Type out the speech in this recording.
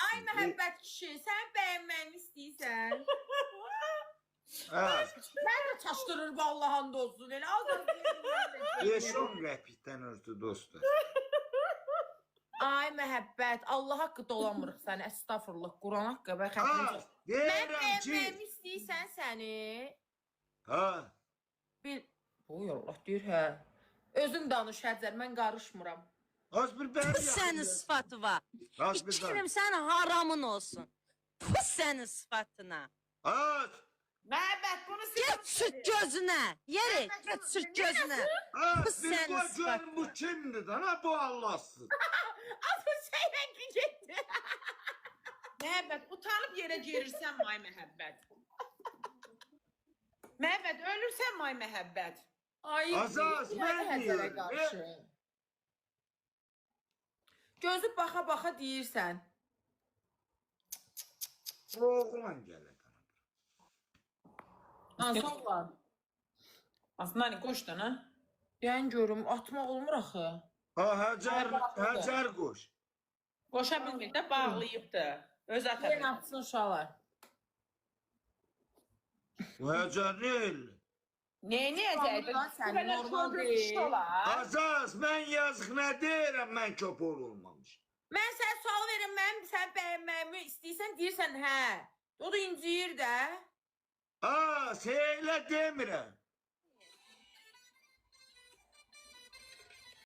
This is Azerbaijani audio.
Ay məhəbbət kişi, sən bəyənməni istəyirsən. Sən də çaşdırır vallahan dozsun. Elə az 5-10 qəpikdən ötü dostlar. Ay məhəbbət, Allah haqqı dolanmırıq səni, əstəğfurullah, Quran haqqı və xətrini çək. Mən Deyirəm ki... bəyənməyimi istəyirsən səni. Ha? Oy Allah, deyir hə. Özün danış Həcər, mən qarışmıram. Az bir bənim Pus sənin sıfatı var. Az bir İkirim sənin haramın olsun. Pus sənin sıfatına. Az! Məhəbbət, bunu Get sürt gözünə. Yeri, get sürt gözünə. Az! Pus Bir sənin qoy görüm sıfatına. bu kimdir da? Ha bu Allahsın. Azı şeylənki getdi. Məhəbbət, utanıb yerə girirsən may məhəbbət. Məhəbbət, ölürsən may məhəbbət. Ay, Azaz, mən Həcərə deyirəm. qarşı. Gözü baxa-baxa deyirsən. Oğlan gəlir. Hansı oğlan? Aslında hani koştan ha. Yəni görüm, atmaq olmur axı. Ha, Həcər qoş. Koşa bilmir de bağlayıptı. Öz Yenə atarı. atsın uşaqlar. Həcər ne elli? Ne edecek? Vallahi sen normal değil. Azaz, mən yazıq nə deyirəm, mən köpür olmamış. Mən sənə sual verim, mən sən bəyənməyimi istəyirsən, deyirsən hə. O da inciyir də. Ha, seylə demirəm.